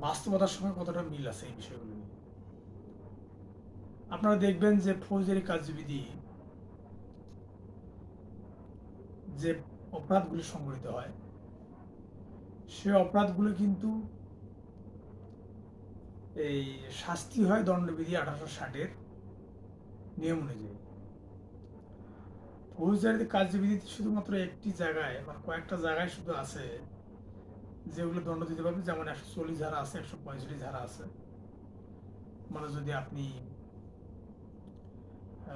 বাস্তবতার সঙ্গে কতটা মিল আছে এই বিষয়গুলো নিয়ে। আপনারা দেখবেন যে ফৌজদারি কার্যবিধি যে অপরাধগুলি সংঘটিত হয়, সে অপরাধগুলো কিন্তু এই শাস্তি হয় দণ্ডবিধি 1860-এর নিয়ম অনুযায়ী। ফৌজদারি কার্যবিধিতে শুধুমাত্র একটি জায়গায় মানে কয়েকটা জায়গায় শুধু আছে যেগুলো দণ্ড দিতে পারবে, যেমন 140 ধারা আছে, 165 ধারা আছে। মানে যদি আপনি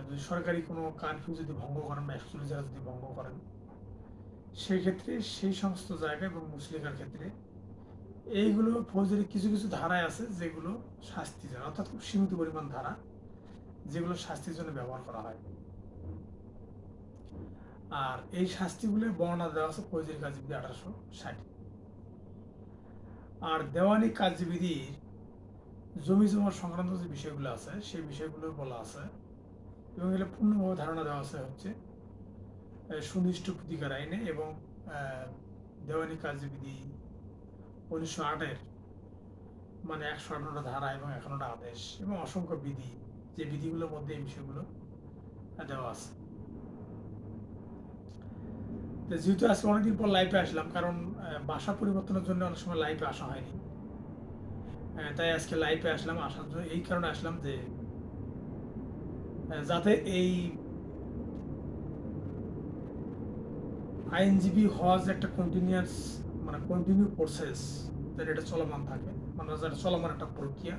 যদি সরকারি কোনো কারফিউ যদি ভঙ্গ করেন বা 140 ধারা যদি ভঙ্গ করেন, সেই ক্ষেত্রে সেই সমস্ত জায়গায় এবং মুচলেকার ক্ষেত্রে এইগুলো ফৌজদারি কিছু কিছু ধারায় আছে যেগুলো শাস্তি যায়, অর্থাৎ খুব সীমিত পরিমাণ ধারা যেগুলো শাস্তির জন্য ব্যবহার করা হয়। আর এই শাস্তিগুলো বর্ণনা দেওয়া আছে ফৌজদারি কার্যবিধি 1860। আর দেওয়ানি কার্যবিধির জমি জমা সংক্রান্ত যে বিষয়গুলো আছে সেই বিষয়গুলো বলা আছে, এবং এগুলো পূর্ণভাবে ধারণা দেওয়া আছে হচ্ছে সুনির্দিষ্ট প্রতিকার আইনে এবং দেওয়ানি কার্যবিধি 1908-এর মানে 118টা ধারা এবং 51টা আদেশ এবং অসংখ্য বিধি, যে বিধিগুলোর মধ্যে এই বিষয়গুলো দেওয়া আছে। যেহেতু আজকে অনেকদিন পর লাইভে আসলাম, কারণ ভাষা পরিবর্তনের জন্য অনেক সময় লাইভে আসা হয়নি, তাই আজকে লাইভে আসলাম। আসার জন্য এই কারণে আসলাম যে যাতে এই আইনজীবী হওয়া যে একটা কন্টিনিউয়াস মানে কন্টিনিউ প্রসেস, যাতে এটা চলমান থাকে, মানে যাতে চলমান একটা প্রক্রিয়া,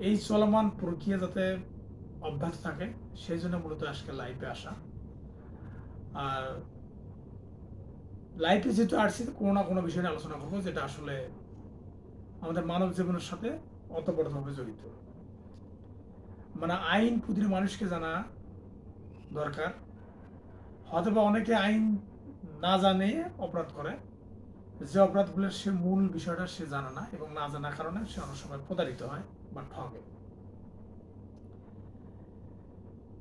এই চলমান প্রক্রিয়া যাতে অব্যাহত থাকে সেই জন্য মূলত আজকে লাইভে আসা। আর লাইফে যেহেতু আসছি, কোনো না কোনো বিষয় নিয়ে আলোচনা করবো যেটা আসলে আমাদের মানব জীবনের সাথে ওতপ্রোতভাবে জড়িত। মানে আইন প্রতিটি মানুষকে জানা দরকার। হয়তো বা অনেকে আইন না জানে অপরাধ করে, যে অপরাধগুলোর সে মূল বিষয়টা সে জানে না, এবং না জানার কারণে সে অনেক সময় প্রতারিত হয় বা ঠকে।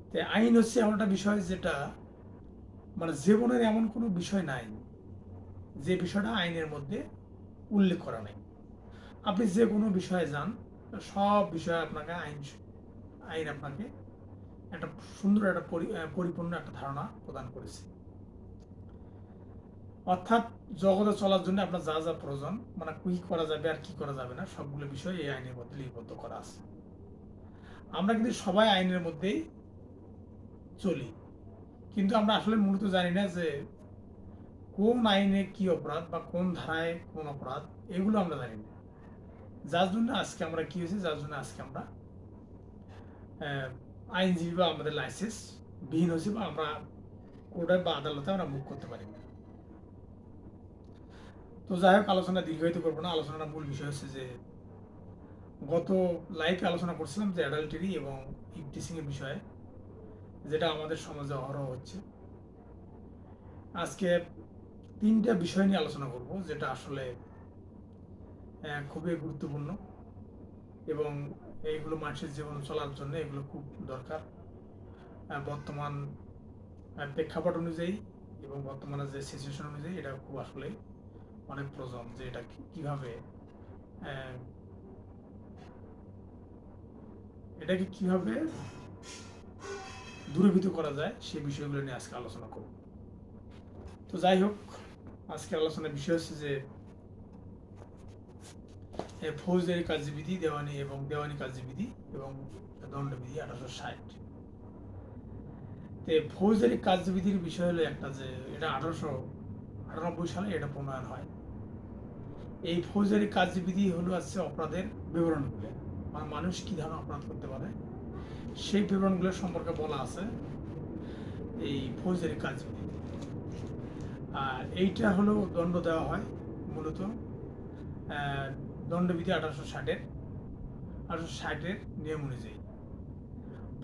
তো আইন হচ্ছে এমন একটা বিষয় যেটা মানে জীবনের এমন কোনো বিষয় নাই যে বিষয়টা আইনের মধ্যে উল্লেখ করা নেই। আপনি যে কোনো বিষয়ে যান, সব বিষয়ে আপনাকে আইন আইন আপনাকে একটা সুন্দর একটা পরিপূর্ণ একটা ধারণা প্রদান করেছে। অর্থাৎ জগতে চলার জন্য আপনার যা যা প্রয়োজন, মানে কি করা যাবে আর কি করা যাবে না, সবগুলো বিষয় এই আইনের মধ্যে লিপিবদ্ধ করা আছে। আমরা কিন্তু সবাই আইনের মধ্যেই চলি, কিন্তু আমরা আসলে মূলত জানি না যে কোন আইনে কি অপরাধ বা কোন ধারায় কোন অপরাধ, এগুলো আমরা জানি না। যার জন্য আজকে আমরা কি হয়েছে, যার জন্য আজকে আমরা আইনজীবী বা আমাদের লাইসেন্স বিহীন হয়েছে, বা আমরা কোর্টে বা আদালতে আমরা মুখ করতে পারি না। তো যাই হোক, আলোচনা দীর্ঘায়িত করবো না। আলোচনার মূল বিষয় হচ্ছে যে গত লাইভে আলোচনা করছিলাম যে অ্যাডাল্টারি এবং ইভটিজিং এর বিষয়ে, যেটা আমাদের সমাজে অহরহ হচ্ছে। আজকে তিনটা বিষয় নিয়ে আলোচনা করব যেটা আসলে খুবই গুরুত্বপূর্ণ, এবং এইগুলো মানুষের জীবন চলার জন্য এগুলো খুব দরকার বর্তমান প্রেক্ষাপট অনুযায়ী এবং বর্তমানে যে সিচুয়েশন অনুযায়ী। এটা খুব আসলে অনেক প্রয়োজন যে এটা কিভাবে এটাকে কিভাবে দূরীভূত করা যায় সেই বিষয়গুলো নিয়ে আজকে আলোচনা করব। তো যাই হোক, আজকে আলোচনার বিষয় হচ্ছে যে ফৌজদারি কার্যবিধি, দেওয়ানি এবং দেওয়ানি কার্যবিধি এবং দণ্ডবিধি 1860। তো ফৌজদারি কার্যবিধির বিষয় হলো একটা যে এটা 1898 সালে এটা প্রণয়ন হয়। এই ফৌজদারি কার্যবিধি হলো আছে অপরাধের বিবরণগুলো, মানে মানুষ কি ধরনের অপরাধ করতে পারে সেই বিবরণগুলো সম্পর্কে বলা আছে এই ফৌজদারি কার্যবিধি। আর এইটা হলো দণ্ড দেওয়া হয় মূলত দণ্ডবিধি 1860-এর নিয়ম অনুযায়ী।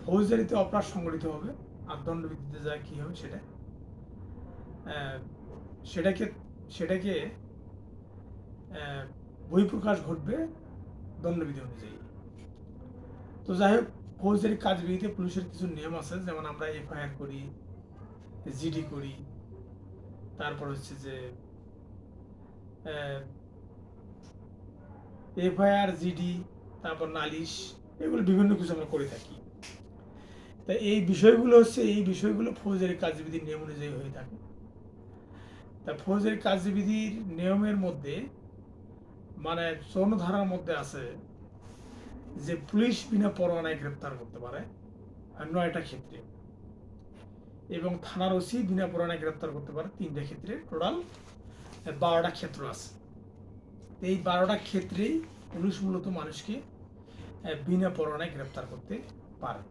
ফৌজদারিতে অপরাধ সংগঠিত হবে, আর দণ্ডবিধিতে যা কি হবে সেটা সেটাকে সেটাকে বহিঃপ্রকাশ ঘটবে দণ্ডবিধি অনুযায়ী। তো যাই হোক, ফৌজদারি কার্যবিধিতে পুলিশের কিছু নিয়ম আছে, যেমন আমরা এফআইআর করি, জিডি করি, তারপর হচ্ছে যে এফআইআর, জিডি, তারপর নালিশ, এগুলো বিভিন্ন কিছু আমরা করে থাকি। তা এই বিষয়গুলো ফৌজদারি কার্যবিধির নিয়ম অনুযায়ী হয়ে থাকে। তা ফৌজদারি কার্যবিধির নিয়মের মধ্যে মানে ৫৪ ধারার মধ্যে আছে যে পুলিশ বিনা পরোয়ানায় গ্রেপ্তার করতে পারে ৯টা ক্ষেত্রে, এবং থানার ওসি বিনা পরোয়ানায় গ্রেপ্তার করতে পারে ৩টে ক্ষেত্রে, টোটাল ১২টা ক্ষেত্র আছে। এই 12টা ক্ষেত্রেই পুলিশ মূলত মানুষকে বিনা পরোয়ানায় গ্রেপ্তার করতে পারে।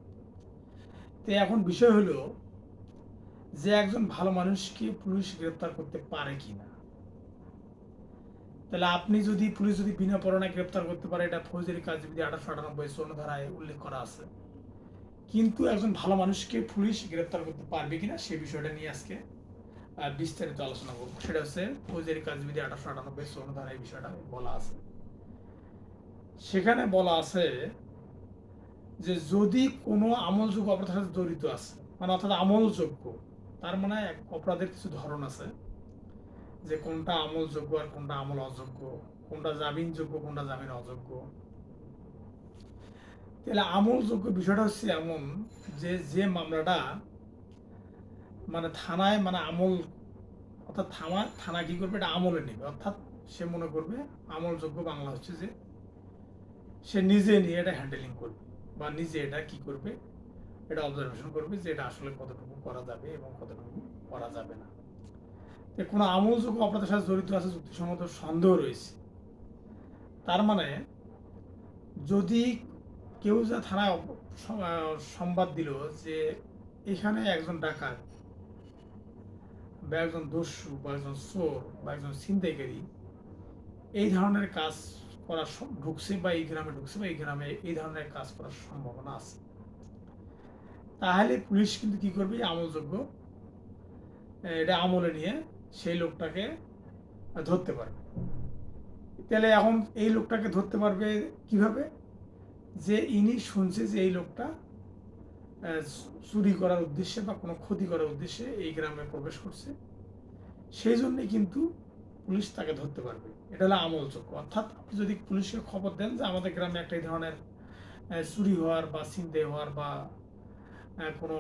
তো এখন বিষয় হলো যে একজন ভালো মানুষকে পুলিশ গ্রেপ্তার করতে পারে কিনা। তাহলে পুলিশ যদি বিনা পরোয়ানায় গ্রেপ্তার করতে পারে, এটা ফৌজদারি কার্যবিধি ১৮৯৮ ৫৪ ধারায় উল্লেখ করা আছে। কিন্তু একজন ভালো মানুষকে পুলিশ গ্রেপ্তার করতে পারবে কিনা সে বিষয়টা নিয়ে আজকে বিস্তারিত আলোচনা করবো। সেটা হচ্ছে ফৌজদারি কার্যবিধি ১৮৯৮ ৫৪ ধারায় এই বিষয়টা বলা আছে। সেখানে বলা আছে যে যদি কোনো আমলযোগ্য অপরাধের সাথে জড়িত আছে, মানে অর্থাৎ আমলযোগ্য, তার মানে অপরাধের কিছু ধরন আছে যে কোনটা আমলযোগ্য আর কোনটা আমল অযোগ্য, কোনটা জামিনযোগ্য কোনটা জামিন অযোগ্য। তাহলে আমলযোগ্য বিষয়টা হচ্ছে এমন যে মামলাটা মানে থানায় মানে আমল, অর্থাৎ থানা কি করবে, এটা আমলে নেবে, অর্থাৎ সে মনে করবে আমলযোগ্য বাংলা হচ্ছে যে সে নিজে নিয়ে এটা হ্যান্ডেলিং করবে বা নিজে এটা কি করবে, এটা অবজারভেশন করবে যে এটা আসলে কতটুকু করা যাবে এবং কতটুকু করা যাবে না। কোনো আমলযোগ্য অপরাধের সাথে জড়িত আছে যুক্তিসঙ্গত সন্দেহ রয়েছে, তার মানে যদি কেউ যা থানায় সংবাদ দিল যে এখানে একজন ডাকাত বা একজন দস্যু বা একজন চোর বা একজন ছিনতাইকারী এই ধরনের কাজ করার ঢুকছে বা এই গ্রামে ঢুকছে বা এই গ্রামে এই ধরনের কাজ করার সম্ভাবনা আছে, তাহলে পুলিশ কিন্তু কি করবে, আমলযোগ্য এটা আমলে নিয়ে সেই লোকটাকে ধরতে পারবে। তাহলে এখন এই লোকটাকে ধরতে পারবে কিভাবে, যে ইনি শুনছে যে এই লোকটা চুরি করার উদ্দেশ্যে বা কোনো ক্ষতি করার উদ্দেশ্যে এই গ্রামে প্রবেশ করছে, সেই জন্যই কিন্তু পুলিশ তাকে ধরতে পারবে। এটা হলো আমলযোগ্য। অর্থাৎ আপনি যদি পুলিশকে খবর দেন যে আমাদের গ্রামে একটা এই ধরনের চুরি হওয়ার বা ছিনতাই হওয়ার বা কোনো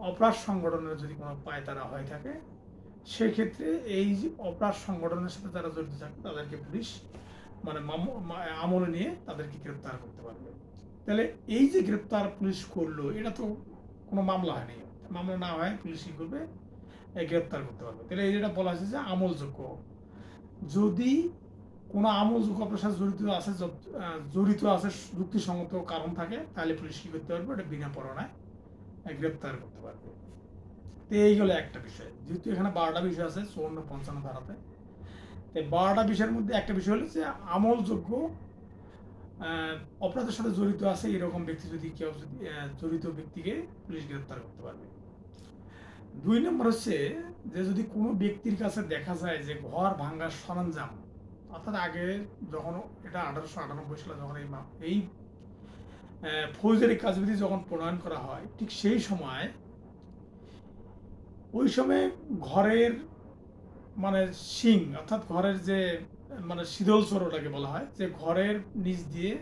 অপরাধ সংগঠনের যদি কোনো পায়তারা হয়ে থাকে, সেক্ষেত্রে এই যে অপরাধ সংগঠনের সাথে যারা জড়িত থাকে তাদেরকে পুলিশ মানে আমলে নিয়ে তাদেরকে গ্রেপ্তার করতে পারবে। তাহলে এই যে গ্রেপ্তার পুলিশ করলো, এটা তো কোনো মামলা হয়নি, মামলা না হয় পুলিশ কি করবে, গ্রেপ্তার করতে পারবে। তাহলে এই যেটা বলা হয়েছে যে আমলযোগ্য, যদি কোনো আমলযোগ্য অপরাধের সাথে জড়িত আছে যুক্তিসঙ্গত কারণ থাকে, তাহলে পুলিশ কি করতে পারবে, এটা বিনা পরোয়ানায় গ্রেপ্তার করতে পারবে। তো এই হলো একটা বিষয়। যেহেতু এখানে 12টা বিষয় আছে ৫৪-৫৫ ধারাতে, এই 12টা বিষয়ের মধ্যে একটা বিষয় হলো যে আমলযোগ্য অপরাধের সাথে জড়িত আছে এরকম ব্যক্তি যদি কেউ জড়িত ব্যক্তিকে পুলিশ গ্রেপ্তার করতে পারবে। ২ নম্বর হচ্ছে যে যদি কোনো ব্যক্তির কাছে দেখা যায় যে ঘর ভাঙার সরঞ্জাম, অর্থাৎ আগে যখন এটা ১৮৯৮ সালে যখন এই ফৌজদারি কার্যবিধি যখন প্রণয়ন করা হয়, ঠিক সেই সময় ওই সময় ঘরের মানে শিং, অর্থাৎ ঘরের যে মানে শীতল চোরটাকে বলা হয়, যে ঘরের নিচ দিয়ে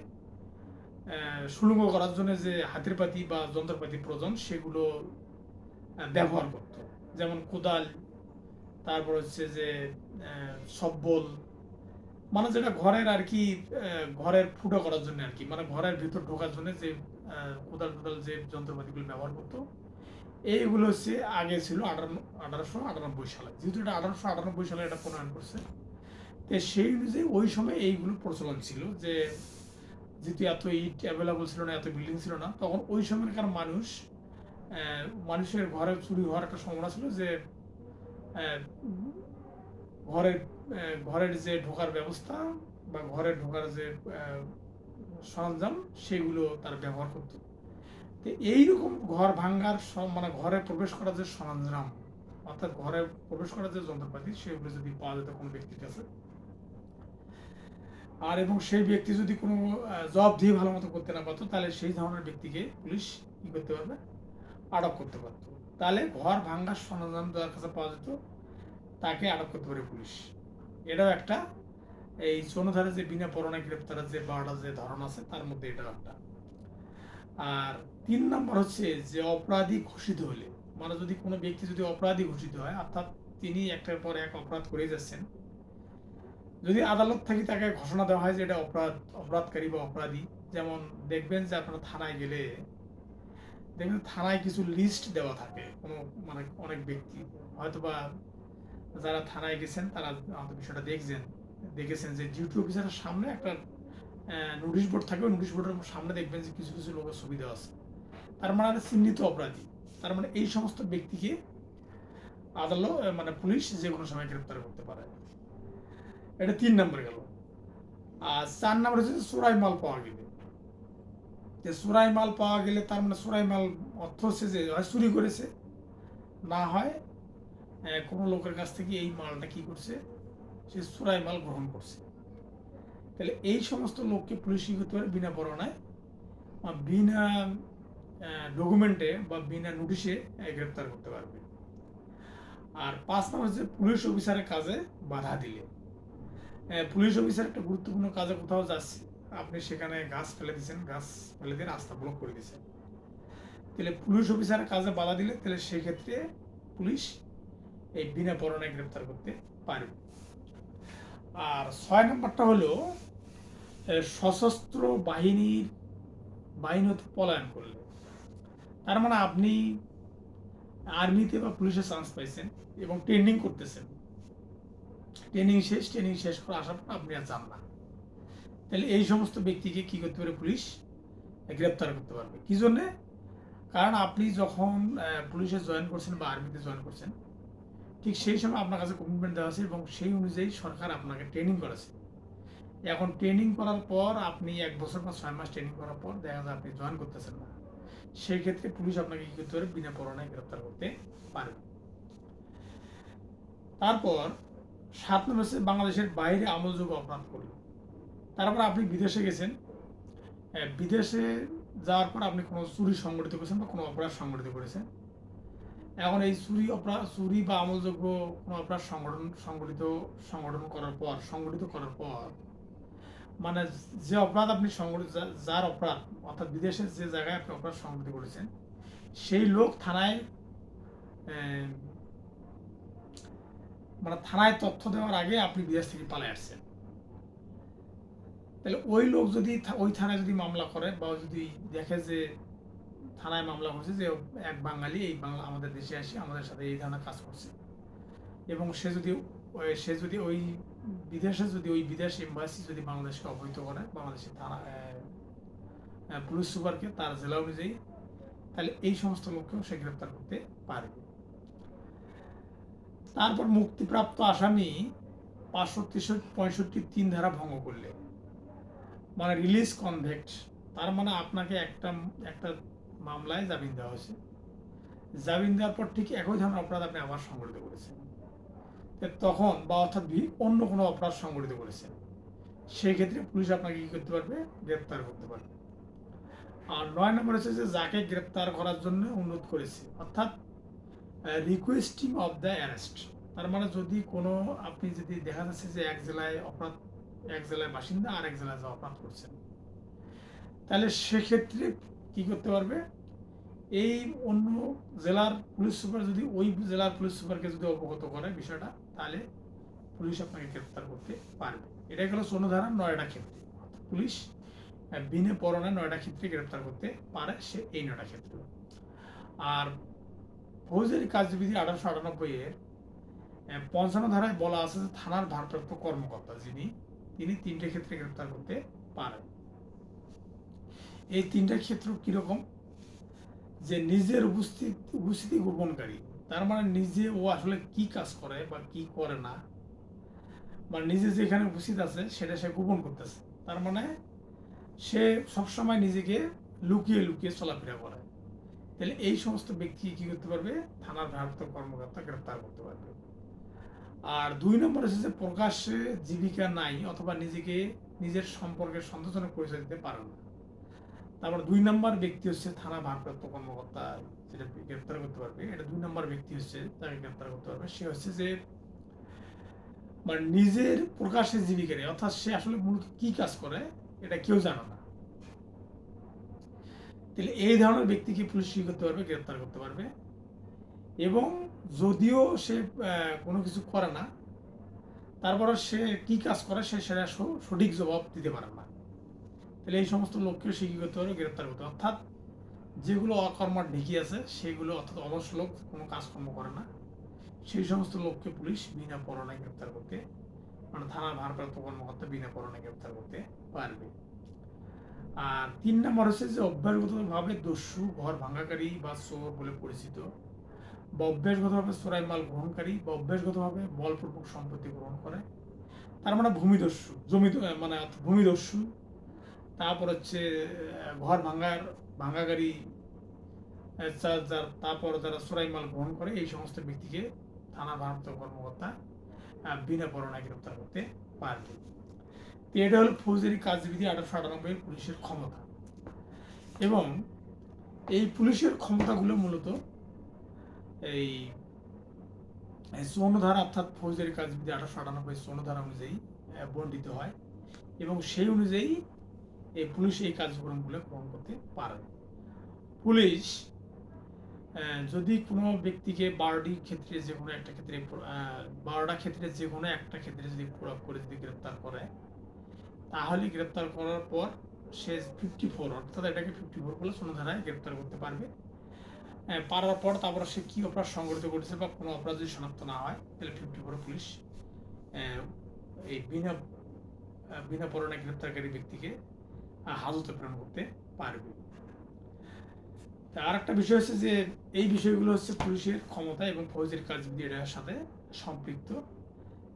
সুড়ঙ্গ করার জন্য যে হাতের পাতি বা যন্ত্রপাতি প্রয়োজন সেগুলো ব্যবহার করত, যেমন কোদাল, তারপর হচ্ছে যে সব্বল, মানে যেটা ঘরের আর কি ঘরের ফুটো করার জন্য আর কি, মানে ঘরের ভিতর ঢোকার জন্য যে কোদাল টোদাল যে যন্ত্রপাতিগুলো ব্যবহার করতো, এইগুলো হচ্ছে আগে ছিল ১৮৯৮ সালে। যেহেতু এটা ১৮৯৮ সালে এটা প্রণয়ন করছে, তো সেই অনুযায়ী ওই সময় এইগুলো প্রচলন ছিল যে যেহেতু এত ইট অ্যাভেলেবল ছিল না, এত বিল্ডিং ছিল না, তখন ওই সময়কার মানুষের ঘরে চুরি হওয়ার একটা সম্ভাবনা ছিল যে ঘরের যে ঢোকার ব্যবস্থা বা ঘরে ঢোকার যে সরঞ্জাম সেগুলো তারা ব্যবহার করত। তো এইরকম ঘর ভাঙ্গার মানে ঘরে প্রবেশ করার যে সরঞ্জাম, অর্থাৎ ঘরে প্রবেশ করার যে যন্ত্রপাতি, সেগুলো যদি পাওয়া যেত কোনো ব্যক্তির কাছে, আর এবং সেই ব্যক্তি যদি কোনো জবাবদিহি ভালো মতো করতে না পারতো, তাহলে সেই ধরনের ব্যক্তিকে পুলিশ কি করতে পারবে, আটক করতে পারতো। তাহলে ঘর ভাঙ্গার সরঞ্জাম যার কাছে পাওয়া যেত তাকে আটক করতে পারে পুলিশ। এটাও একটা এই ৫৪ ধারা যে বিনা পরোয়ানায় গ্রেপ্তারের যে ১২টা যে ধরন আছে তার মধ্যে এটা একটা। আর ৩ নম্বর হচ্ছে যে অপরাধী ঘোষিত হলে, মানে যদি কোনো ব্যক্তি যদি অপরাধী ঘোষিত হয়, অর্থাৎ তিনি একটার পর এক অপরাধ করে যাচ্ছেন, যদি আদালত থেকে তাকে ঘোষণা দেওয়া হয় যে এটা অপরাধকারী বা অপরাধী। যেমন দেখবেন যে আপনারা থানায় গেলে দেখবেন থানায় কিছু লিস্ট দেওয়া থাকে, কোনো মানে অনেক ব্যক্তি হয়তোবা যারা থানায় গেছেন তারা আমাদের বিষয়টা দেখেছেন যে ডিউটি অফিসারের সামনে একটা নোটিশ বোর্ড থাকে। ওই নোটিশ বোর্ডের সামনে দেখবেন যে কিছু কিছু লোকের ছবি দেওয়া আছে, তার মানে একটা চিহ্নিত অপরাধী। তার মানে এই সমস্ত ব্যক্তিকে আদালত মানে পুলিশ যে কোনো সময় গ্রেপ্তার করতে পারে। এটা ৩ নম্বর গেল। আর ৪ নম্বর হচ্ছে চোরাই মাল পাওয়া গেলে। যে চোরাই মাল পাওয়া গেলে তার মানে চোরাই মাল অর্থ হচ্ছে যে হয় চুরি করেছে, না হয় কোনো লোকের কাছ থেকে এই মালটা কি করছে, সে চোরাই মাল গ্রহণ করছে। তাহলে এই সমস্ত লোককে পুলিশ কি করতে পারে, বিনা পরোয়ানায় বিনা ডকুমেন্টে বা বিনা নোটিশে গ্রেপ্তার করতে পারবে। আর ৫ নম্বর হচ্ছে পুলিশ অফিসারের কাজে বাধা দিলে। পুলিশ অফিসার একটা গুরুত্বপূর্ণ কাজে কোথাও যাচ্ছে, আপনি সেখানে গাছ ফেলে দিয়ে রাস্তা ব্লক করে দিয়েছেন, তাহলে পুলিশ অফিসারের কাজে বাধা দিলে তাহলে সেক্ষেত্রে পুলিশ এই বিনা পরোয়ানায় গ্রেপ্তার করতে পারবে। আর ৬ নম্বরটা হলো সশস্ত্র বাহিনী হতে পলায়ন করলে। তার মানে আপনি আর্মিতে বা পুলিশে চান্স পাইছেন এবং ট্রেনিং করতেছেন, ট্রেনিং শেষ করে আসার পর আপনি আর যান না, তাহলে এই সমস্ত ব্যক্তিকে কি করতে পারে, পুলিশ গ্রেপ্তার করতে পারবে। কি জন্যে? কারণ আপনি যখন পুলিশে জয়েন করছেন বা আর্মিতে জয়েন করছেন, ঠিক সেই সময় আপনার কাছে কমিটমেন্ট দেওয়া আছে এবং সেই অনুযায়ী সরকার আপনাকে ট্রেনিং করেছে। এখন ট্রেনিং করার পর আপনি ১ বছর বা ৬ মাস ট্রেনিং করার পর দেখা যায় আপনি জয়েন করতেছেন না, সেই ক্ষেত্রে পুলিশ আপনাকে কি করতে পারে, বিনা পরোয়ানায় গ্রেপ্তার করতে পারবে। তারপর ৭ নম্বর হচ্ছে বাংলাদেশের বাইরে আমলযোগ্য অপরাধ করলে। তারপর আপনি বিদেশে গেছেন, বিদেশে যাওয়ার পর আপনি কোনো চুরি সংগঠিত করেছেন বা কোনো অপরাধ সংগঠিত করেছেন। এখন এই চুরি বা আমলযোগ্য কোনো অপরাধ সংগঠিত করার পর মানে যে অপরাধ আপনি যার অপরাধ অর্থাৎ বিদেশের যে জায়গায় আপনি অপরাধ সংগঠিত করেছেন, সেই লোক থানায় তথ্য দেওয়ার আগে আপনি বিদেশ থেকে পালিয়ে আসছেন, তাহলে ওই লোক যদি ওই থানায় যদি মামলা করে বা যদি দেখে যে থানায় মামলা করছে যে এক বাঙালি এই বাংলা আমাদের দেশে আসে আমাদের সাথে এই ধরনের কাজ করছে, এবং সে যদি ওই বিদেশ এম্বাসি যদি বাংলাদেশকে অবহিত করে, বাংলাদেশের থানা পুলিশ সুপারকে তার জেলা অনুযায়ী, তাহলে এই সমস্ত লোককেও সে গ্রেপ্তার করতে পারবে। তারপর মুক্তিপ্রাপ্ত আসামি ৫৬৫ ধারা ভঙ্গ করলে, মানে রিলিজ কনভেক্ট, তার মানে আপনাকে একটা মামলায় জামিন দেওয়া হয়েছে, জামিন দেওয়ার পর ঠিক একই ধরনের অপরাধ আপনি আবার সংগঠিত করেছেন, তখন বা অর্থাৎ অন্য কোনো অপরাধ সংগঠিত করেছেন, সেই ক্ষেত্রে পুলিশ আপনাকে কি করতে পারবে, গ্রেপ্তার করতে পারবে। আর ৯ নম্বর হচ্ছে যে যাকে গ্রেপ্তার করার জন্য অনুরোধ করেছে, অর্থাৎ রিকোয়েস্টিং অফ দ্য অ্যারেস্ট। তার মানে যদি আপনি যদি দেখা যাচ্ছে যে এক জেলায় বাসিন্দা আর এক জেলায় যা অপরাধ করছেন, তাহলে সেক্ষেত্রে কি করতে পারবে, এই অন্য জেলার পুলিশ সুপার যদি ওই জেলার পুলিশ সুপারকে যদি অবগত করে বিষয়টা, তাহলে পুলিশ আপনাকে গ্রেপ্তার করতে পারবে। এটাই হলো ১৬ ধারার ৯টা ক্ষেত্রে, পুলিশ বিনা পরোয়ানায় ৯টা ক্ষেত্রে গ্রেপ্তার করতে পারে, সে এই ৯টা ক্ষেত্রে। আর ফৌজদারি কার্যবিধি ১৮৯৮-এর ৫৫ ধারায় বলা আছে যে থানার ভারপ্রাপ্ত কর্মকর্তা তিনি ৩টে ক্ষেত্রে গ্রেপ্তার করতে পারেন। এই ৩টা ক্ষেত্র কিরকম, যে নিজের উপস্থিতি গোপনকারী, তার মানে নিজে ও আসলে কি কাজ করে বা কি করে না, বা নিজে যেখানে উপস্থিত আছে সেটা সে গোপন করতেছে, তার মানে সে সবসময় নিজেকে লুকিয়ে চলাফেরা করে, তাহলে এই সমস্ত ব্যক্তি কি করতে পারবে, থানার ভারপ্রাপ্ত কর্মকর্তা গ্রেপ্তার করতে পারবে। আর ২ নম্বর হচ্ছে যে প্রকাশ্যে জীবিকা নাই অথবা নিজের সম্পর্কে সন্তোষজনক পরিচয় দিতে পারে না, তারপর ২ নম্বর ব্যক্তি হচ্ছে থানা ভারপ্রাপ্ত কর্মকর্তা যেটা গ্রেপ্তার করতে পারবে। এটা ২ নম্বর ব্যক্তি হচ্ছে তাকে গ্রেপ্তার করতে পারবে, সে হচ্ছে যে মানে নিজের প্রকাশ্যে জীবিকারে, অর্থাৎ সে আসলে মূলত কি কাজ করে এটা কেউ জানে না। তাহলে এই ধরনের ব্যক্তিকে পুলিশ কি করতে পারবে, গ্রেপ্তার করতে পারবে। এবং যদিও সে কোনো কিছু করে না, তারপরে সে কি কাজ করে সেটা সঠিক জবাব দিতে পারে না, তাহলে এই সমস্ত লোককে সে কি করতে পারবে, গ্রেপ্তার করতে পারবে। অর্থাৎ যেগুলো অকর্মার ঢেকি আছে সেগুলো, অর্থাৎ অলস লোক, কোনো কাজকর্ম করে না, সেই সমস্ত লোককে পুলিশ বিনা পরোয়ানায় গ্রেপ্তার করতে, মানে থানার ভারপ্রাপ্ত কর্মকর্তা বিনা পরোয়ানায় গ্রেপ্তার করতে পারবে। আর 3 নম্বর হচ্ছে যে অভ্যাসগতভাবে দস্যু, ঘর ভাঙাকারী বা চোর বলে পরিচিত, বা অভ্যাসগতভাবে চোরাই মাল গ্রহণকারী, বা অভ্যাসগতভাবে বলপূর্বক সম্পত্তি গ্রহণ করে, তার মানে ভূমিদস্যু, মানে ভূমিদস্যু। তারপর হচ্ছে ঘর ভাঙাকারী, তারপর যারা চোরাই মাল গ্রহণ করে, এই সমস্ত ব্যক্তিকে থানা ভারপ্রাপ্ত কর্মকর্তা বিনা পরোয়ানায় গ্রেপ্তার করতে পারবে। তো এটা হলো ফৌজদারি কার্যবিধি 1898 পুলিশের ক্ষমতা। এবং এই পুলিশের ক্ষমতাগুলো মূলত এই 54 ধারা, অর্থাৎ ফৌজদারি কার্যবিধি 1898 54 ধারা অনুযায়ী বর্ণিত হয়, এবং সেই অনুযায়ী এই পুলিশ এই কার্যক্রমগুলো গ্রহণ করতে পারে। পুলিশ যদি কোনো ব্যক্তিকে 12টি ক্ষেত্রে যে কোনো একটা ক্ষেত্রে 12টা ক্ষেত্রে যে কোনো একটা ক্ষেত্রে যদি প্রয়োগ করে যদি গ্রেপ্তার করে, তাহলে গ্রেপ্তার করার পর সে 54, অর্থাৎ এটাকে 54 বলে 54 ধারায় গ্রেপ্তার করতে পারবে। পারার পর তারপর সে কি অপরাধ সংগঠিত করেছে বা কোনো অপরাধ যদি শনাক্ত না হয়, তাহলে 54 পুলিশ এই বিনা পরোয়ানায় গ্রেপ্তারকারী ব্যক্তিকে হাজতে প্রেরণ করতে পারবে। আর একটা বিষয় হচ্ছে যে এই বিষয়গুলো হচ্ছে পুলিশের ক্ষমতা এবং ফৌজের কাজবিধি এটার সাথে সম্পৃক্ত,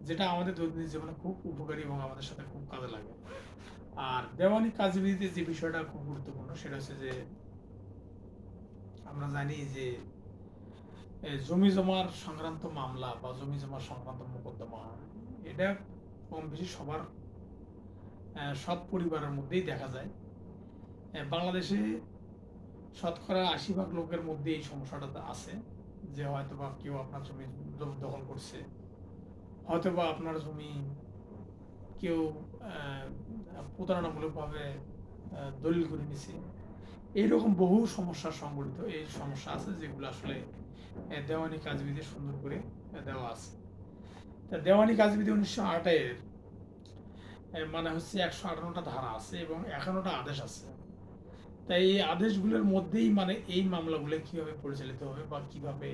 যেটা আমাদের দৈনন্দিন জীবনে খুব উপকারী এবং আমাদের সাথে খুব কাজে লাগে। আর দেওয়ানি কাজবিধিতে যে বিষয়টা খুব গুরুত্বপূর্ণ সেটা হচ্ছে যে আমরা জানি যে জমি জমার সংক্রান্ত মামলা বা জমি জমার সংক্রান্ত মোকদ্দমা, এটা কম বেশি সব পরিবারের মধ্যেই দেখা যায়। বাংলাদেশে শতকরা 80% লোকের মধ্যে এই সমস্যাটা আছে, যে হয়তো বা কেউ আপনার জমি দখল করছে, হয়তো বা আপনার জমি কেউ প্রতারণামূলকভাবে দলিল করে নিছে। এইরকম বহু সমস্যা সংগঠিত এই সমস্যা আছে, যেগুলো আসলে দেওয়ানি কাজবিধি সুন্দর করে দেওয়া আছে। তা দেওয়ানি কাজবিধি 1908 মানে হচ্ছে 158টা ধারা আছে এবং 51টা আদেশ আছে। তাই এই আদেশগুলোর মধ্যেই মানে এই মামলাগুলো কিভাবে পরিচালিত হবে বা কিভাবে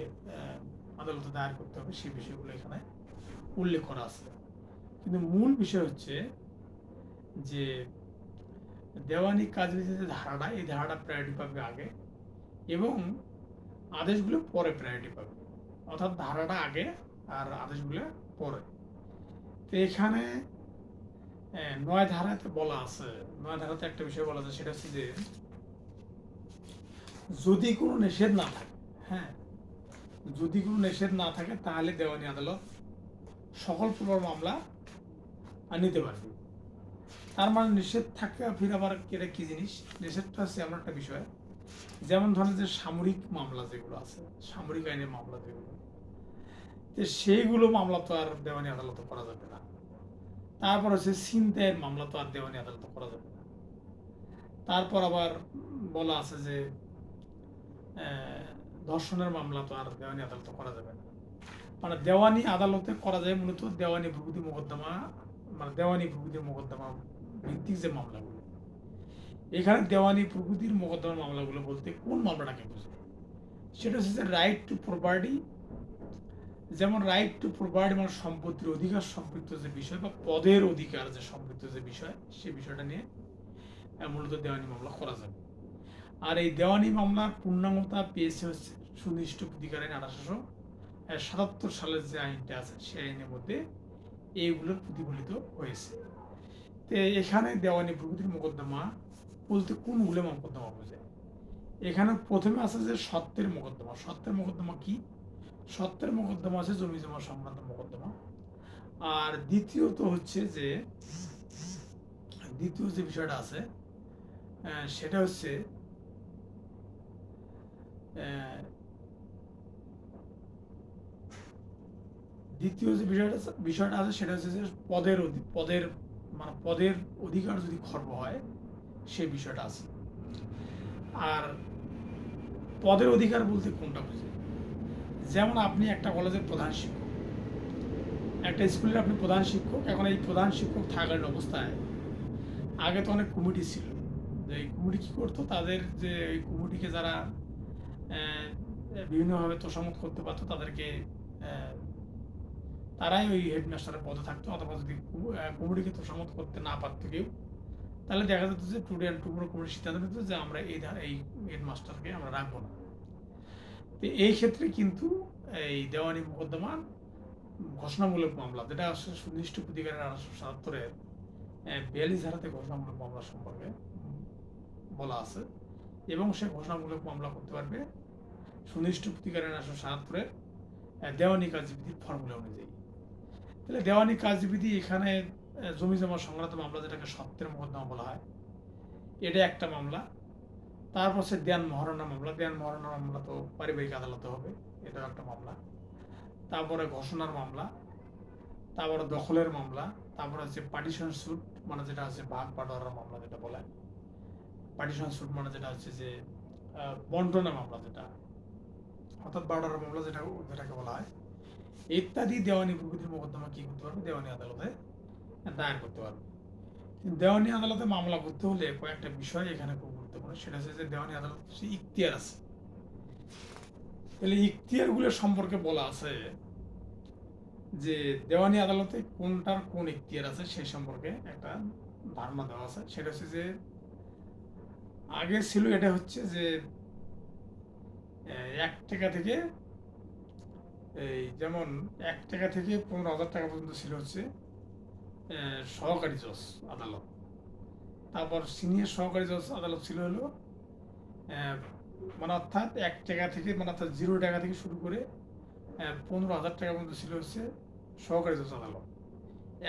আদালতে দায়ের করতে হবে সেই বিষয়গুলো এখানে উল্লেখ করা আছে। কিন্তু মূল বিষয় হচ্ছে যে দেওয়ানি কাজবিধির যে ধারাটা, এই ধারাটা প্রায়োরিটি পাবে আগে এবং আদেশগুলো পরে প্রায়োরিটি পাবে, অর্থাৎ ধারাটা আগে আর আদেশগুলো পরে। তো এখানে 9 ধারাতে বলা আছে, 9 ধারাতে একটা বিষয় বলা আছে, সেটা হচ্ছে যে যদি কোনো নিষেধ না থাকে, হ্যাঁ, যদি কোনো নিষেধ না থাকে তাহলে দেওয়ানি আদালত সকল প্রকার মামলা নিতে পারবে। তার মানে নিষেধ থাকে, ফির আবার এটা কি জিনিস, নিষেধটা হচ্ছে এমন একটা বিষয়, যেমন ধরেন যে সামরিক মামলা যেগুলো আছে, সামরিক আইনের মামলা যেগুলো, তো সেইগুলো মামলা তো আর দেওয়ানি আদালত করা যাবে না। তারপর হচ্ছে ছিনতাইয়ের মামলা তো আর দেওয়ানি আদালত করা যাবে না। তারপর আবার বলা আছে যে ধর্ষণের মামলা তো আর দেওয়ানি আদালতে করা যাবে না। মানে দেওয়ানি আদালতে করা যায় মূলত দেওয়ানি ভূপতি মোকদ্দমা, মানে দেওয়ানি ভূপতির মোকদ্দমা ভিত্তিক যে মামলাগুলো। এখানে দেওয়ানি প্রকৃতির মোকদ্দমার মামলাগুলো বলতে কোন মামলাটাকে বোঝায়, সেটা হচ্ছে রাইট টু প্রপার্টি। যেমন রাইট টু প্রপার্টি মানে সম্পত্তির অধিকার সম্পৃক্ত যে বিষয় বা পদের অধিকার যে সম্পৃক্ত যে বিষয়, সেই বিষয়টা নিয়ে মূলত দেওয়ানি মামলা করা যাবে। আর এই দেওয়ানি মামলার পূর্ণাঙ্গতা পেয়েছে হচ্ছে সুনির্দিষ্ট প্রতিকার আইন 1877 সালের যে আইনটা আছে সেই আইনের মধ্যে এইগুলোর প্রতিফলিত হয়েছে। তো এখানে দেওয়ানি প্রকৃতির মোকদ্দমা বলতে কোনগুলো মোকদ্দমা বোঝায়, এখানে প্রথমে আছে যে সত্ত্বের মোকদ্দমা। সত্ত্বের মোকদ্দমা কি? সত্ত্বের মোকদ্দমা আছে জমি জমা সংক্রান্ত মোকদ্দমা। আর দ্বিতীয়ত হচ্ছে যে দ্বিতীয় যে বিষয়টা আছে সেটা হচ্ছে দ্বিতীয় যে বিষয়টা আছে সেটা হচ্ছে যে পদের মানে পদের অধিকার যদি খর্ব হয় সেই বিষয়টা আছে। আর পদের অধিকার বলতে কোনটা বুঝে, যেমন আপনি একটা কলেজের প্রধান শিক্ষক, একটা স্কুলের আপনি প্রধান শিক্ষক। এখন এই প্রধান শিক্ষক থাকাকালীন অবস্থায় আগে তো অনেক কমিটি ছিল, যে এই কমিটি কী করতো, তাদের যে এই কমিটিকে যারা বিভিন্নভাবে তোষামত করতে পারতো তাদেরকে আহ, তারাই ওই হেডমাস্টারের পদে থাকতো। অথবা যদি কমিটিকে তোষামত করতে না পারতো কেউ, তাহলে দেখা যেত যে টুডে অ্যান্ড টুমোরো কমিটি সিদ্ধান্ত নিত যে আমরা এই হেডমাস্টারকে আমরা রাখবো না। তো এই ক্ষেত্রে কিন্তু এই দেওয়ানি মোকদ্দমা ঘোষণামূলক মামলা, যেটা আসলে সুনির্দিষ্ট প্রতিকারের 1877-এর 42 ধারাতে ঘোষণামূলক মামলা সম্পর্কে বলা আছে, এবং সে ঘোষণামূলক মামলা করতে পারবে সুনির্দিষ্ট প্রতিকারের 1877-এর দেওয়ানি কার্যবিধির ফর্মুলা অনুযায়ী। তাহলে দেওয়ানি কার্যবিধি এখানে জমি জমা সংক্রান্ত মামলা, যেটাকে সত্ত্বের মোকদ্দমা বলা হয়, এটা একটা মামলা। তারপর সে দেয়ান মহারণা মামলা, দেয়ান মহারণা মামলা তো পারিবারিক আদালতে হবে, এটাও একটা মামলা। তারপরে ঘোষণার মামলা, তারপরে দখলের মামলা, তারপরে হচ্ছে পার্টিশন স্যুট, মানে যেটা হচ্ছে ভাগ বাটোয়ারার মামলা যেটা বলে। পার্টিশন স্যুট মানে যেটা হচ্ছে যে বন্টনের মামলা, যেটা অর্থাৎ বাটোয়ারার মামলা যেটাকে বলা হয়, ইত্যাদি দেওয়ানি প্রকৃতির মোকদ্দমা কি করতে পারবে, দেওয়ানি আদালতে দায়ের করতে পারবে। দেওয়ানি আদালতে মামলা করতে হলে কয়েকটা বিষয় এখানে খুব গুরুত্বপূর্ণ। সেটা হচ্ছে যে দেওয়ানি আদালত কিছু ইখতিয়ার আছে। তাহলে ইখতিয়ারগুলোর সম্পর্কে বলা আছে যে দেওয়ানি আদালতে কোনটার কোন ইখতিয়ার আছে সেই সম্পর্কে একটা ধারণা দেওয়া আছে। সেটা হচ্ছে যে আগে ছিল, এটা হচ্ছে যে 1 টাকা থেকে এই যেমন 1 টাকা থেকে 15,000 টাকা পর্যন্ত ছিল হচ্ছে সহকারী জজ আদালত। তারপর সিনিয়র সহকারী জজ আদালত ছিল হলো মানে অর্থাৎ 1 টাকা থেকে, মানে অর্থাৎ 0 টাকা থেকে শুরু করে 15,000 টাকা পর্যন্ত ছিল হচ্ছে সহকারী জজ আদালত।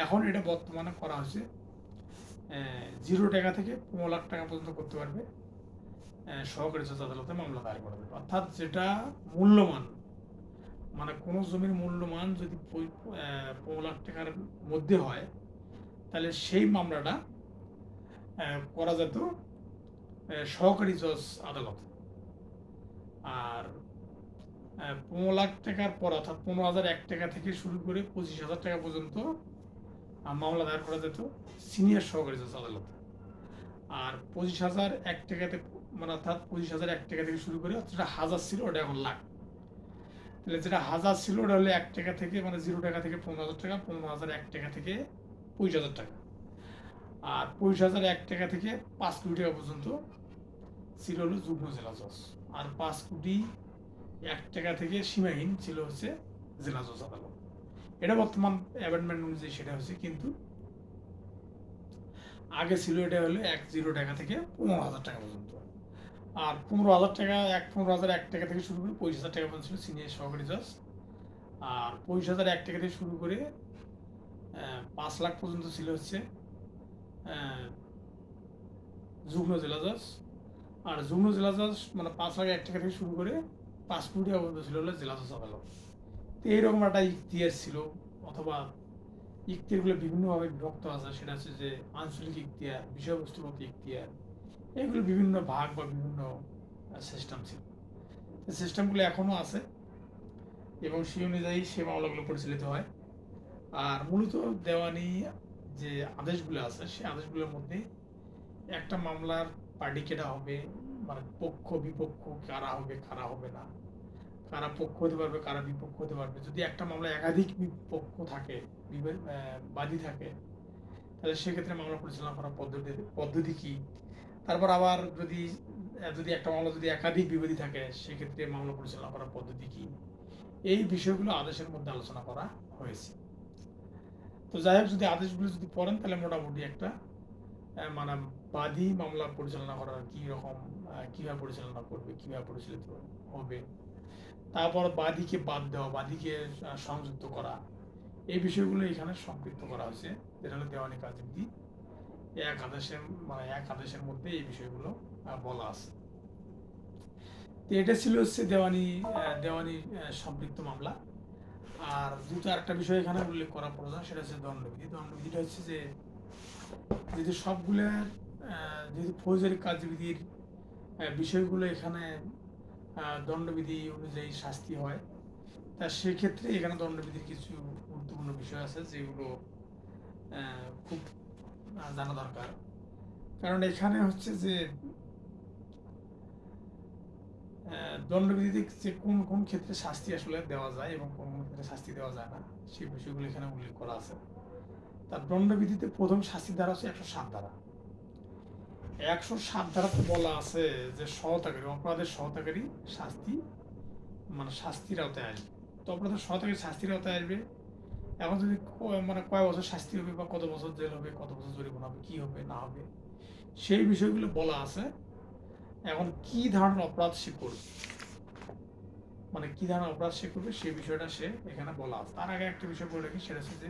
এখন এটা বর্তমানে করা হয়েছে 0 টাকা থেকে 15 লাখ টাকা পর্যন্ত করতে পারবে সহকারী জজ আদালতে মামলা দায়ের করা যাবে। অর্থাৎ যেটা মূল্যমান, মানে কোনো জমির মূল্যমান যদি 15 লাখ টাকার মধ্যে হয়, তাহলে সেই মামলাটা করা যেত সহকারী জজ আদালতে। আর 15 লাখ টাকার পর, অর্থাৎ 15,001 টাকা থেকে শুরু করে 25,000 টাকা পর্যন্ত মামলা দায়ের করা যেত সিনিয়র সহকারী জজ আদালতে। আর 25,001 টাকাতে, মানে অর্থাৎ 25,001 টাকা থেকে শুরু করে যেটা হাজার ছিল ওটা এখন লাখ। তাহলে যেটা হাজার ছিল ওটা হলো 1 টাকা থেকে, মানে 0 টাকা থেকে 15,000 টাকা, 15,001 টাকা থেকে 25,000 টাকা। আর 25,001 টাকা থেকে 5 কোটি টাকা পর্যন্ত ছিল হলো যুগ্ম জেলা জজ। আর 5 কোটি 1 টাকা থেকে সীমাহীন ছিল হচ্ছে জেলা জজ আদালত। এটা বর্তমান অ্যামেন্ডমেন্ট অনুযায়ী সেটা হচ্ছে, কিন্তু আগে ছিল এটা হলো 0 টাকা থেকে 15,000 টাকা পর্যন্ত। আর 15,000 টাকা 15,001 টাকা থেকে শুরু করে 25,000 টাকা পর্যন্ত ছিল সিনিয়র সহকারী জজ। আর 25,001 টাকা থেকে শুরু করে 5 লাখ পর্যন্ত ছিল হচ্ছে যুগ্ম জেলা জজ। আর যুগ্ম জেলা জজ মানে 5,01 টাকা থেকে শুরু করে 5 কোটি টাকা পর্যন্ত ছিল হলো জেলা জজ আদালত। তো এইরকম একটা ইখতিয়ার ছিল, অথবা ইখতিয়ারগুলো বিভিন্নভাবে বিভক্ত আছে। সেটা হচ্ছে যে আঞ্চলিক ইখতিয়ার, বিষয়বস্তুগত ইখতিয়ার, এগুলো বিভিন্ন ভাগ বা বিভিন্ন সিস্টেম ছিল। সিস্টেমগুলো এখনও আছে এবং সেই অনুযায়ী সে মামলাগুলো পরিচালিত হয়। আর মূলত দেওয়ানি যে আদেশগুলো আছে সেই আদেশগুলোর মধ্যে একটা মামলার পার্টি কেটা হবে, মানে পক্ষ বিপক্ষ কারা হবে কারা হবে না, কারা পক্ষ হতে পারবে কারা বিপক্ষ হতে পারবে। যদি একটা মামলায় একাধিক পক্ষ থাকে, বাদী থাকে, তাহলে সেক্ষেত্রে মামলা পরিচালনা করার পদ্ধতি কি। তারপর আবার যদি যদি একটা মামলা যদি একাধিক বিবাদী থাকে, সেক্ষেত্রে মামলা পরিচালনা করার পদ্ধতি কি, এই বিষয়গুলো আদেশের মধ্যে আলোচনা করা হয়েছে। তো যাই হোক, যদি আদেশগুলো যদি পড়েন তাহলে মোটামুটি একটা মানে বাদী মামলা পরিচালনা করার কি রকম, কিভাবে পরিচালনা করবে, কিভাবে পরিচালিত হবে, তারপর বাদীকে বাদ দেওয়া, বাদীকে সংযুক্ত করা, এই বিষয়গুলো এখানে সংক্ষিপ্ত করা হয়েছে, যেটা হলো দেওয়ানি কার্যবিধি এক আদেশের মধ্যে এই বিষয়গুলো বলা আছে। তো এটা ছিল হচ্ছে দেওয়ানি সম্পৃক্ত মামলা। আর যেহেতু আরেকটা বিষয় এখানে উল্লেখ করা প্রয়োজন, সেটা হচ্ছে দণ্ডবিধি। দণ্ডবিধিটা হচ্ছে যে যেহেতু সবগুলো যেহেতু ফৌজদারি কার্যবিধির বিষয়গুলো এখানে দণ্ডবিধি অনুযায়ী শাস্তি হয়, তা সেক্ষেত্রে এখানে দণ্ডবিধির কিছু গুরুত্বপূর্ণ বিষয় আছে যেগুলো খুব জানা দরকার। কারণ এখানে হচ্ছে যে দণ্ডবিধিতে যে কোন কোন ক্ষেত্রে শাস্তি আসলে দেওয়া যায় এবং কোন কোন ক্ষেত্রে শাস্তি দেওয়া যায় না, সেই বিষয়গুলো এখানে উল্লেখ করা আছে। তার দণ্ডবিধিতে প্রথম শাস্তির ধারা হচ্ছে 107 ধারা। 107 ধারাতে বলা আছে যে সহতাকারী, অপরাধের সহতাকারী শাস্তি মানে শাস্তির আওতায় আসবে। তো অপরাধের সহতাকারী শাস্তির আওতায় আসবে। এখন যদি মানে কয় বছর শাস্তি হবে বা কত বছর জেল হবে, কত বছর জরিমানা হবে, কি হবে না হবে, সেই বিষয়গুলো বলা আছে। এখন কি ধরনের অপরাধ সে করবে, মানে কি ধরনের অপরাধ সে করবে, সেই বিষয়টা সে এখানে বলা আছে। তার আগে একটা বিষয় বলে রাখি, সেটা হচ্ছে যে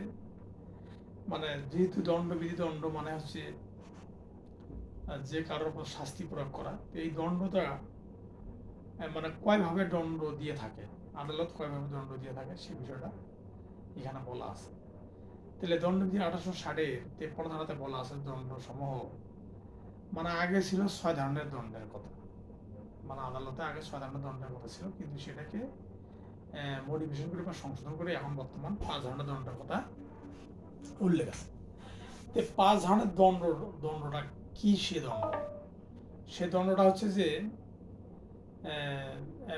মানে যেহেতু দণ্ডবিধি, দণ্ড মানে হচ্ছে যে কারোর উপর শাস্তি প্রয়োগ করা, এই দণ্ডটা মানে কয়ভাবে দণ্ড দিয়ে থাকে, আদালত কয়ভাবে দণ্ড দিয়ে থাকে, সেই বিষয়টা এখানে বলা আছে। তাহলে দণ্ডবিধি 1860-এর 53 ধারাতে বলা আছে দণ্ড সমূহ মানে আগে ছিল 6 ধরনের দণ্ডের কথা, মানে আদালতে আগে 6 ধরনের দণ্ডের কথা ছিল, কিন্তু সেটাকে মডিফিকেশন করে বা সংশোধন করে এখন বর্তমান 5 ধরনের দণ্ডের কথা উল্লেখ আছে। তো 5 ধরনের দণ্ডটা কি? সে দণ্ডটা হচ্ছে যে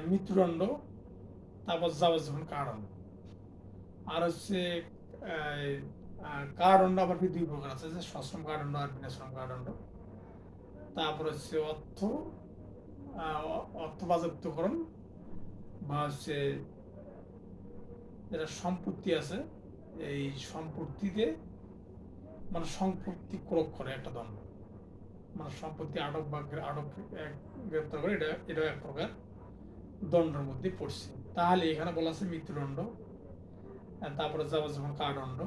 মৃত্যুদণ্ড, তারপর যাবজ্জীবন কারাদণ্ড। আর হচ্ছে কারাদণ্ড আবার দুই প্রকার আছে, যে সশ্রম কারাদণ্ড আর বিনাশ্রম কারাদণ্ড। তারপর হচ্ছে অর্থ বাজেয়াপ্তকরণ, বা হচ্ছে যেটা সম্পত্তি আছে, এই সম্পত্তিতে মানে সম্পত্তি ক্রোধ করে একটা দণ্ড, মানে সম্পত্তি আটক বা গ্রেপ্তার করে, এটা এক প্রকার দণ্ডের মধ্যে পড়ছে। তাহলে এখানে বলা আছে মৃত্যুদণ্ড, তারপরে যাবজ্জীবন কারাদণ্ড,